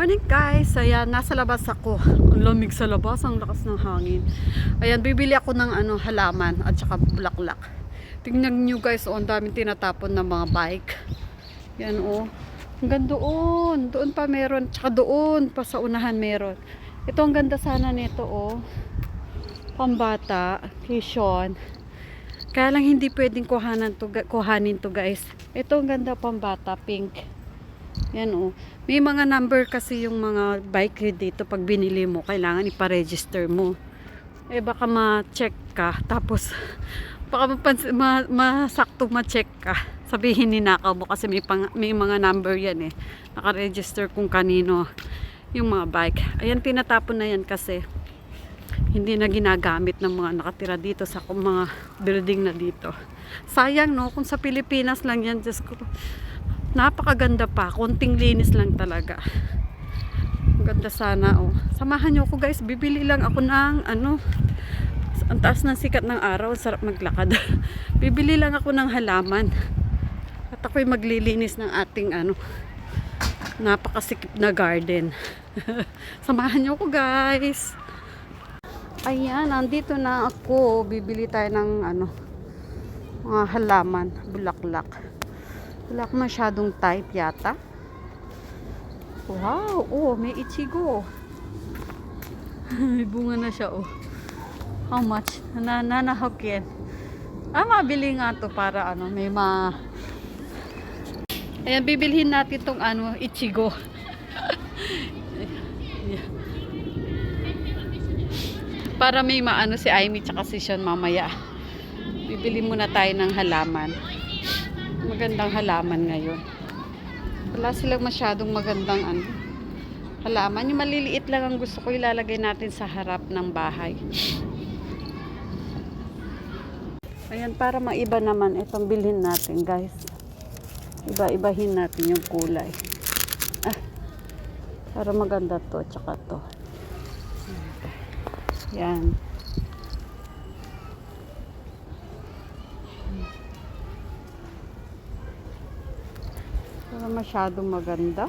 morning guys. Ayan, nasa labas ako. Ang lamig sa labas, ang lakas ng hangin. Ayan, bibili ako ng halaman at saka bulaklak. Tingnan nyo guys, ang daming tinatapon ng mga bike. Yan hanggang doon. Doon pa meron, tsaka doon pa sa unahan meron. Ito ang ganda sana nito pambata, Sean. Kaya lang hindi pwedeng kuhanin to guys. Ito ang ganda pambata, pink. Yan may mga number kasi yung mga bike dito. Pag binili mo, kailangan ipa-register mo. Baka ma-check ka, tapos baka masakto ma-check ka. Sabihin ninakaw mo kasi may mga number yan naka-register kung kanino yung mga bike. Ayan, tinatapon na yan kasi hindi na ginagamit ng mga nakatira dito sa mga building na dito. Sayang kung sa Pilipinas lang yan, just ko. Napakaganda pa, konting linis lang talaga. Ganda sana Samahan niyo ako guys, bibili lang ako ng ang taas ng sikat ng araw, sarap maglakad. Bibili lang ako ng halaman. At ako'y maglilinis ng ating napakasikip na garden. Samahan niyo ako guys. Ayan, nandito na ako. Bibili tayo ng mga halaman, bulaklak. Wala ko masyadong type yata. Wow, may ichigo. May bunga na siya How much? Nanahokyen. Mabili nga to para may Ayan, bibilhin natin tong ichigo. Para may maano si Aimee tsaka si Sean mamaya. Bibili muna tayo ng halaman. Magandang halaman ngayon. Wala silang masyadong magandang halaman. Yung maliliit lang ang gusto ko ilalagay natin sa harap ng bahay. Ayan, para maiba naman itong bilhin natin guys. Iba-ibahin natin yung kulay. Para maganda to, tsaka to. Yan. Para masyadong maganda.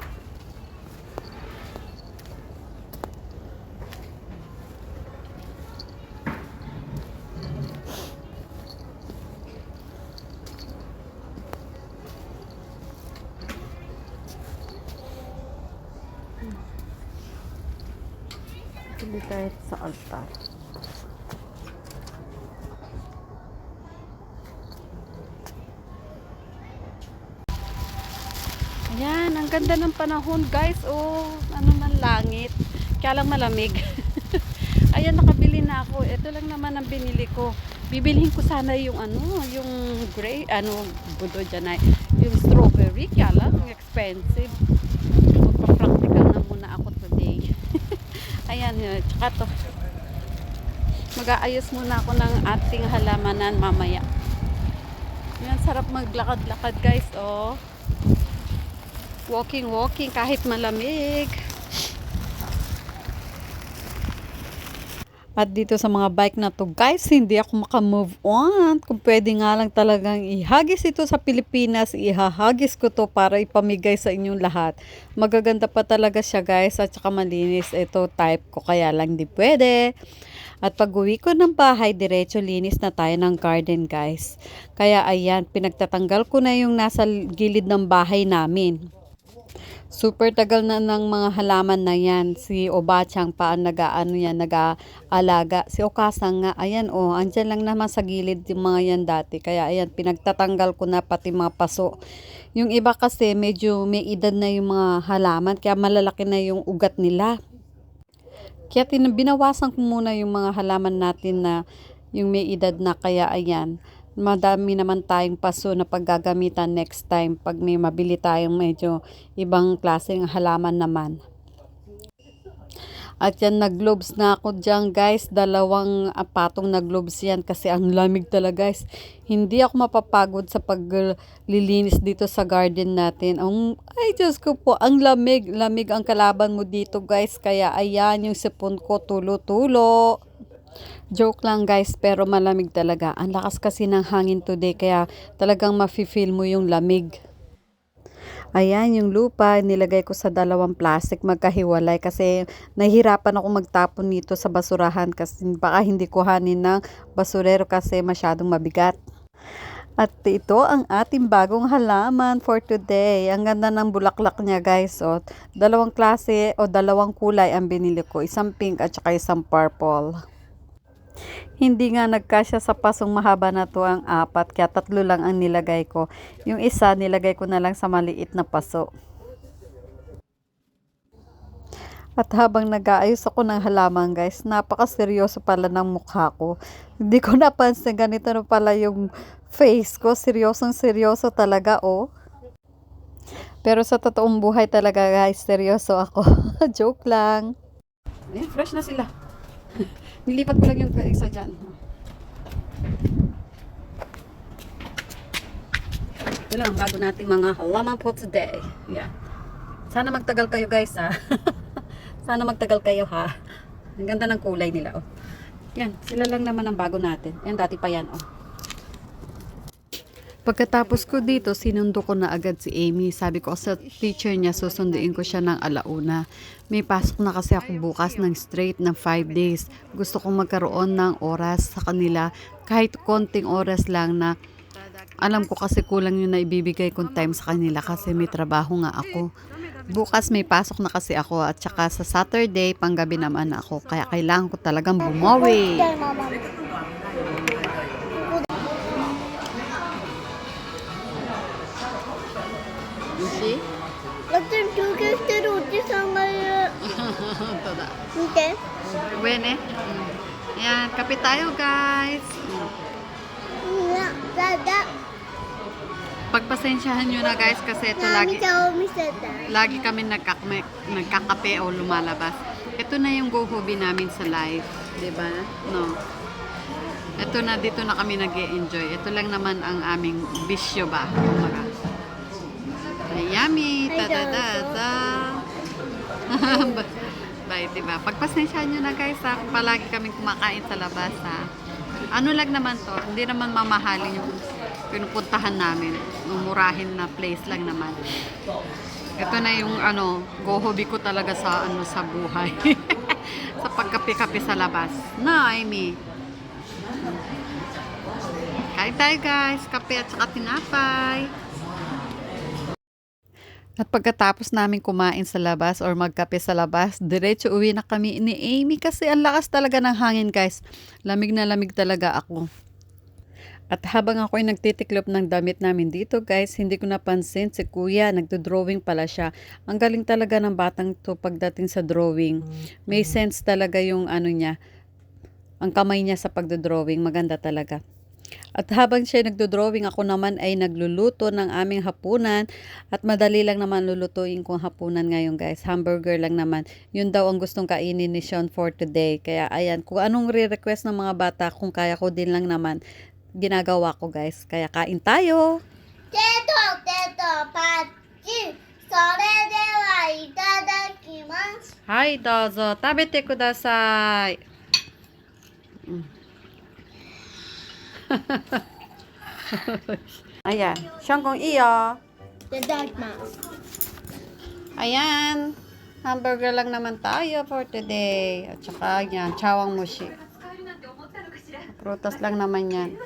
Pili tayo sa altar. Ayan, ang ganda ng panahon guys. Man langit. Kaya lang malamig. Ayan, nakabili na ako. Ito lang naman ang binili ko. Bibilhin ko sana yung yung gray, budo dyan yung strawberry. Kaya lang, expensive. Magpa-practical na muna ako today. Ayan, tsaka to. Mag-aayos muna ako ng ating halamanan mamaya. Ayan, sarap maglakad-lakad guys, Walking kahit malamig. At dito sa mga bike na to guys, hindi ako makamove on. Kung pwede nga lang talagang ihagis ito sa Pilipinas, ihahagis ko to para ipamigay sa inyong lahat. Magaganda pa talaga siya guys, at saka malinis. Ito type ko, kaya lang di pwede. At pag uwi ko ng bahay, diretso linis na tayo ng garden guys. Kaya ayan, pinagtatanggal ko na yung nasa gilid ng bahay namin. Super tagal na ng mga halaman na yan. Si Obachang pa ang nag-aalaga. Si Okasang nga, ayan andyan lang naman sa gilid yung mga yan dati. Kaya ayan, pinagtatanggal ko na pati mga paso. Yung iba kasi medyo may edad na yung mga halaman, kaya malalaki na yung ugat nila. Kaya binawasan ko muna yung mga halaman natin na yung may edad na, kaya ayan. Madami naman tayong paso na paggagamitan next time pag may mabili tayong medyo ibang klaseng halaman naman. At yan, nag-globes na ako dyan guys. 2 patong na globes yan kasi ang lamig talaga guys. Hindi ako mapapagod sa paglilinis dito sa garden natin. Ay Diyos ko po, ang lamig. Lamig ang kalaban mo dito guys. Kaya ayan, yung sipon ko tulo-tulo. Joke lang guys, pero malamig talaga. Ang lakas kasi ng hangin today, kaya talagang mafe-feel mo yung lamig. Ayan, yung lupa, nilagay ko sa dalawang plastic magkahiwalay kasi nahihirapan ako magtapon nito sa basurahan kasi baka hindi kuhanin ng basurero kasi masyadong mabigat. At ito ang ating bagong halaman for today. Ang ganda ng bulaklak niya guys. O, dalawang klase o dalawang kulay ang binili ko. Isang pink at saka isang purple. Hindi nga nagkasya sa pasong mahaba na to ang apat. Kaya tatlo lang ang nilagay ko. Yung isa nilagay ko na lang sa maliit na paso. At habang nag-aayos ako ng halaman guys, napakaseryoso pala ng mukha ko. Hindi ko napansin ganito na pala yung face ko. Seryosong seryoso talaga oh. Pero sa totoong buhay talaga guys, seryoso ako. Joke lang. Ayan, fresh na sila. Nilipat ko lang yung isa dyan. Ito lang ang bago nating mga halaman po today. Yeah. Sana magtagal kayo guys ha. Sana magtagal kayo ha. Ang ganda ng kulay nila oh. Yan, sila lang naman ang bago natin. Yan, dati pa yan oh. Pagkatapos ko dito, sinundo ko na agad si Amy. Sabi ko sa teacher niya, susunduin ko siya ng alauna. May pasok na kasi ako bukas ng straight ng 5 days. Gusto kong magkaroon ng oras sa kanila. Kahit konting oras lang na alam ko kasi kulang yung naibibigay kong time sa kanila kasi may trabaho nga ako. Bukas may pasok na kasi ako at saka sa Saturday, panggabi naman ako. Kaya kailangan ko talagang bumawi. Yushi? 私休憩してるおじさんがいる。本当だ。見て。 Uwi ne? Yan, kape tayo guys. うわ、だ。 Pagpasensyahan nyo na guys kasi ito ナ lagi ミちゃんを見せて。 lagi kami nagkakape o lumalabas. Ito na yung go hobby namin sa life, 'di ba? No. Ito na dito na kami nag-e-enjoy. Ito lang naman ang aming bisyo ba, kumbaga. Ay, yummy. Ta-da-da-da. Bye, 'di ba? Pagpasensyahan nyo na guys, ha? Palagi kaming kumakain sa labas, ha. Ano lang naman 'to, hindi naman mamahalin yung pinupuntahan namin. Mumurahin na place lang naman. Ito na yung go hobby ko talaga sa sa buhay. Sa pagkape-kape sa labas. No, Amy. Kain tayo guys, kape at saka tinapay. At pagkatapos namin kumain sa labas or magkape sa labas, diretso uwi na kami ni Amy kasi ang lakas talaga ng hangin guys. Lamig na lamig talaga ako. At habang ako ay nagtitiklop ng damit namin dito guys, hindi ko napansin si kuya, nagdo-drawing pala siya. Ang galing talaga ng batang to pagdating sa drawing. May sense talaga yung niya, ang kamay niya sa pagdo-drawing, maganda talaga. At habang siya nagdo-drawing, ako naman ay nagluluto ng aming hapunan. At madali lang naman lulutuin kong hapunan ngayon guys. Hamburger lang naman. Yun daw ang gustong kainin ni Sean for today. Kaya ayan, kung anong re-request ng mga bata, kung kaya ko din lang naman, ginagawa ko guys. Kaya kain tayo! 手と手とパッチン。それではいただきます。はい、どうぞ食べてください。Ayan, Siyangkong iyo. いただきます。 Ayan, hamburger lang naman tayo for today. At saka yan, chawang mushi. Prutas lang naman yan.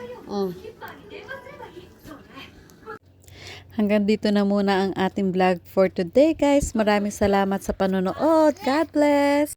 Hanggang dito na muna ang ating vlog for today guys. Maraming salamat sa panonood. God bless!